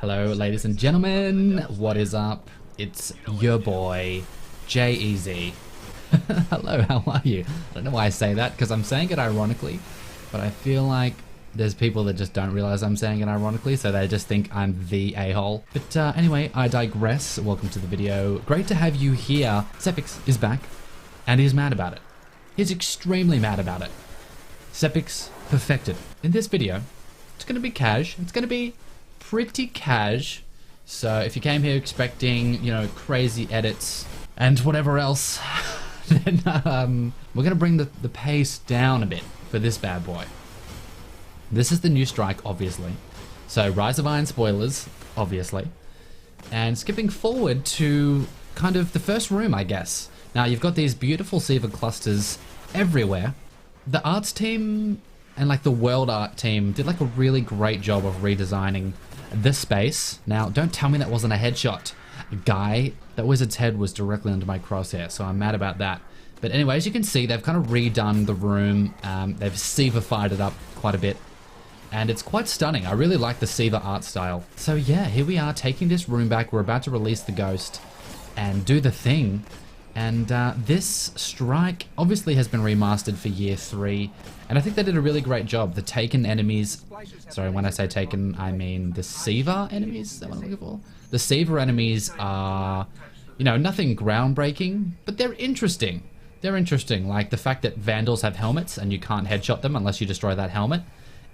Hello, ladies and gentlemen. What is up? It's your boy, J-E-Z. Hello, how are you? I don't know why I say that, because I'm saying it ironically, but I feel like there's people that just don't realize I'm saying it ironically, so they just think I'm the a-hole. But anyway, I digress. Welcome to the video. Great to have you here. Sepiks is back, and he's mad about it. He's extremely mad about it. Sepiks perfected. In this video, it's going to be cash. It's going to be pretty cash. So if you came here expecting, you know, crazy edits and whatever else, then we're going to bring the pace down a bit for this bad boy. This is the new strike, obviously. So Rise of Iron spoilers, obviously. And skipping forward to kind of the first room, I guess. Now you've got these beautiful SIVA clusters everywhere. The arts team and like the world art team did like a really great job of redesigning this space. Now don't tell me that wasn't a headshot. Guy, that wizard's head was directly under my crosshair, so I'm mad about that. But anyway, as you can see, they've kind of redone the room. They've SIVA-fied it up quite a bit. And it's quite stunning. I really like the SIVA art style. So yeah, here we are taking this room back. We're about to release the ghost and do the thing. And this strike obviously has been remastered for year 3. And I think they did a really great job. The Taken enemies, sorry, when I say Taken, I mean the SIVA enemies, is that what I'm looking for? The SIVA enemies are, you know, nothing groundbreaking, but they're interesting. They're interesting, like the fact that Vandals have helmets and you can't headshot them unless you destroy that helmet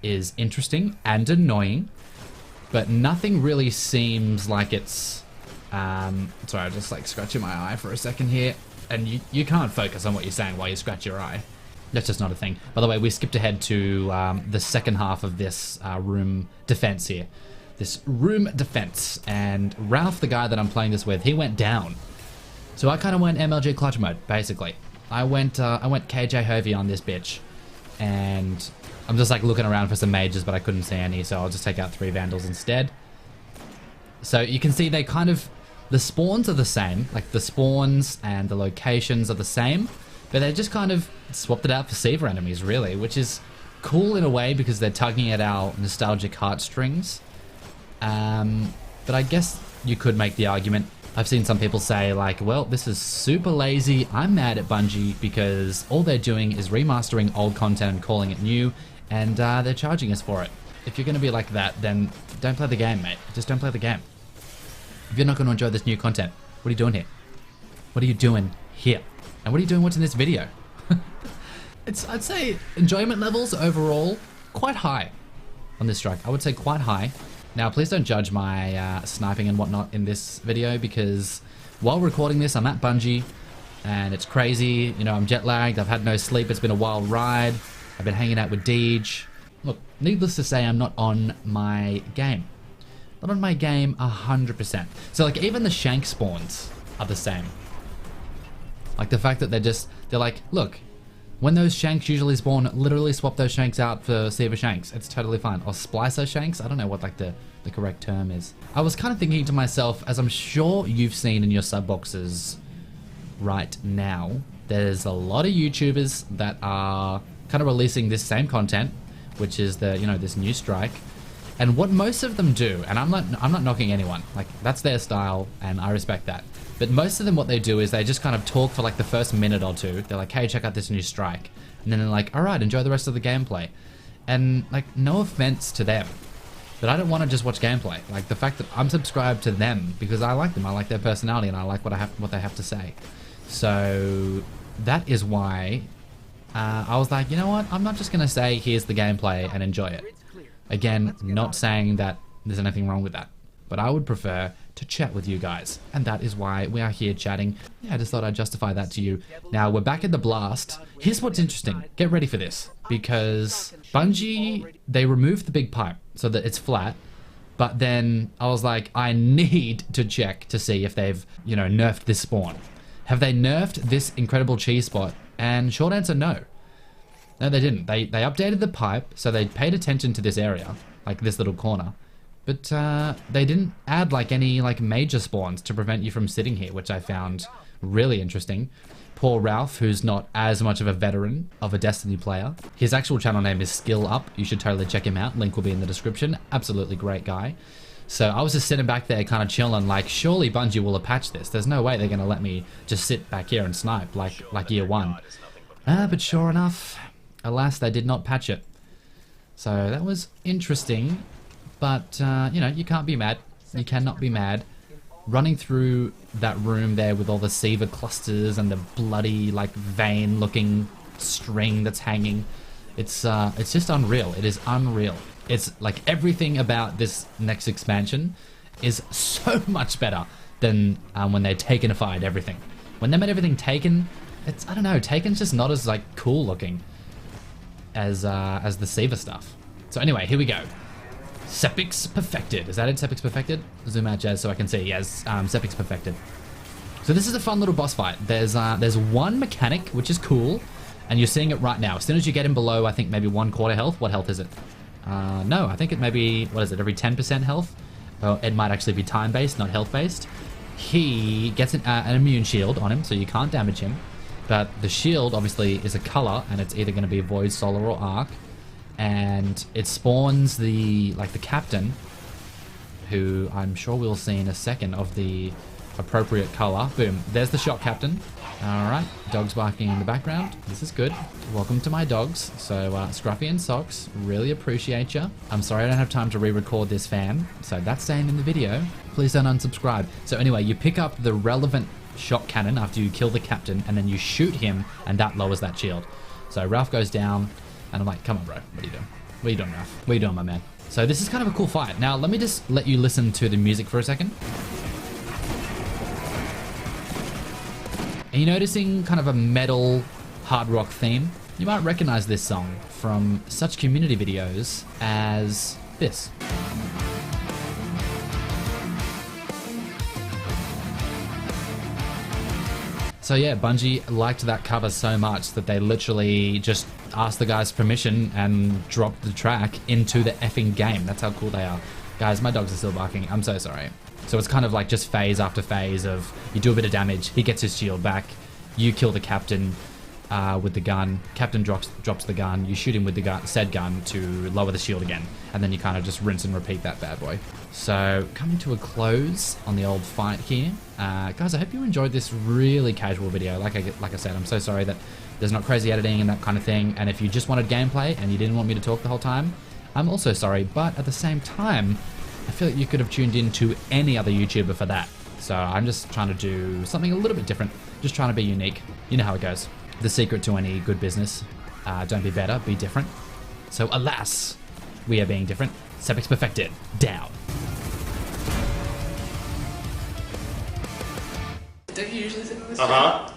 is interesting and annoying, but nothing really seems like it's, sorry, I'm just like scratching my eye for a second here, and you can't focus on what you're saying while you scratch your eye. That's just not a thing. By the way, we skipped ahead to the second half of this room defense here. This room defense, and Ralph, the guy that I'm playing this with, he went down. So I kind of went MLG clutch mode, basically. I went KJ Hovey on this bitch, and I'm just like looking around for some mages, but I couldn't see any, so I'll just take out 3 Vandals instead. So you can see they kind of, the spawns are the same, like the spawns and the locations are the same, but they just kind of swapped it out for SIVA enemies, really, which is cool in a way because they're tugging at our nostalgic heartstrings. But I guess you could make the argument, I've seen some people say like, well, this is super lazy, I'm mad at Bungie because all they're doing is remastering old content and calling it new, and they're charging us for it. If you're going to be like that, then don't play the game, mate. Just don't play the game. If you're not going to enjoy this new content, what are you doing here? What are you doing here? And what are you doing watching this video? I'd say enjoyment levels overall quite high on this strike. I would say quite high. Now, please don't judge my sniping and whatnot in this video, because while recording this, I'm at Bungie and it's crazy. You know, I'm jet lagged. I've had no sleep. It's been a wild ride. I've been hanging out with Deej. Look, needless to say, I'm not on my game. Not on my game 100%. So like even the shank spawns are the same. Like the fact that they're like, look, when those shanks usually spawn, literally swap those shanks out for SIVA shanks. It's totally fine. Or splicer shanks? I don't know what like the correct term is. I was kind of thinking to myself, as I'm sure you've seen in your sub boxes right now, there's a lot of YouTubers that are kind of releasing this same content, which is the, you know, this new strike. And what most of them do, and I'm not knocking anyone, like that's their style and I respect that. But most of them, what they do is they just kind of talk for like the first minute or two. They're like, hey, check out this new strike. And then they're like, all right, enjoy the rest of the gameplay. And like, no offense to them, but I don't want to just watch gameplay. Like the fact that I'm subscribed to them because I like them, I like their personality, and I like what they have to say. So that is why I was like, you know what? I'm not just going to say, here's the gameplay and enjoy it. Again, not saying that there's anything wrong with that, but I would prefer to chat with you guys, and that is why we are here chatting. Yeah, I just thought I'd justify that to you. Now, we're back at the blast. Here's what's interesting. Get ready for this, because Bungie, they removed the big pipe so that it's flat, but then I was like, I need to check to see if they've, you know, nerfed this spawn. Have they nerfed this incredible cheese spot? And short answer, no. No, they didn't. They updated the pipe, so they paid attention to this area, like this little corner. But they didn't add like any like major spawns to prevent you from sitting here, which I found really interesting. Poor Ralph, who's not as much of a veteran of a Destiny player. His actual channel name is Skill Up. You should totally check him out. Link will be in the description. Absolutely great guy. So I was just sitting back there kind of chilling, like, surely Bungie will have patched this. There's no way they're going to let me just sit back here and snipe like year one. But sure enough, alas, they did not patch it. So that was interesting, but, you know, you can't be mad. You cannot be mad. Running through that room there with all the SIVA clusters and the bloody, like, vein-looking string that's hanging, it's just unreal. It is unreal. It's like everything about this next expansion is so much better than when they Takenified everything. When they made everything Taken, it's, I don't know, Taken's just not as like cool looking as the SIVA stuff. So anyway, here we go. Sepiks Perfected. Is that it? Sepiks Perfected? Zoom out, Jazz, so I can see. Yes, Sepiks Perfected. So this is a fun little boss fight. There's one mechanic, which is cool, and you're seeing it right now. As soon as you get him below, I think maybe 1/4 health. What health is it? No, I think it may be, what is it, every 10% health? Well, it might actually be time-based, not health-based. He gets an immune shield on him, so you can't damage him. But the shield, obviously, is a color, and it's either going to be Void, Solar, or Arc. And it spawns the captain, who I'm sure we'll see in a second, of the appropriate color. Boom, there's the shot captain. Alright, dogs barking in the background. This is good. Welcome to my dogs. So, Scruffy and Socks, really appreciate you. I'm sorry I don't have time to re-record this, fam. So that's staying in the video. Please don't unsubscribe. So anyway, you pick up the relevant shot cannon after you kill the captain, and then you shoot him, and that lowers that shield. So Ralph goes down, and I'm like, come on, bro. What are you doing? What are you doing, Ralph? What are you doing, my man? So this is kind of a cool fight. Now, let me just let you listen to the music for a second. Are you noticing kind of a metal hard rock theme? You might recognize this song from such community videos as this. So yeah, Bungie liked that cover so much that they literally just asked the guys permission and dropped the track into the effing game. That's how cool they are. Guys, my dogs are still barking. I'm so sorry. So it's kind of like just phase after phase of you do a bit of damage, he gets his shield back, you kill the captain with the gun, captain drops the gun, you shoot him with the said gun to lower the shield again, and then you kind of just rinse and repeat that bad boy. So coming to a close on the old fight here. Guys, I hope you enjoyed this really casual video. Like I said, I'm so sorry that there's not crazy editing and that kind of thing, and if you just wanted gameplay and you didn't want me to talk the whole time, I'm also sorry, but at the same time, I feel like you could have tuned in to any other YouTuber for that. So I'm just trying to do something a little bit different, just trying to be unique. You know how it goes. The secret to any good business, don't be better, be different. So alas, we are being different. Sepiks Perfected, down. Don't you usually sit on this? Uh-huh.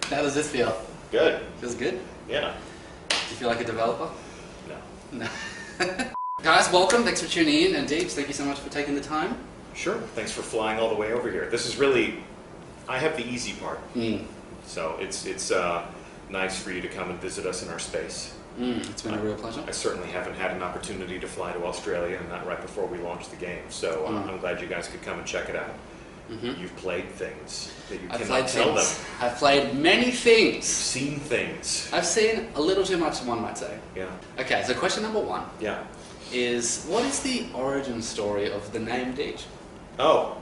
How does this feel? Good. Feels good? Yeah. Do you feel like a developer? No. No. Guys, welcome. Thanks for tuning in. And Deeps, thank you so much for taking the time. Sure. Thanks for flying all the way over here. This is really, I have the easy part. So it's nice for you to come and visit us in our space. It's been a real pleasure. I certainly haven't had an opportunity to fly to Australia, and not right before we launched the game. So I'm glad you guys could come and check it out. You've played things that you cannot tell them. I've played many things. You've seen things. I've seen a little too much, one might say. Yeah. Okay, so question number one. Yeah. Is what is the origin story of the name Deej? Oh,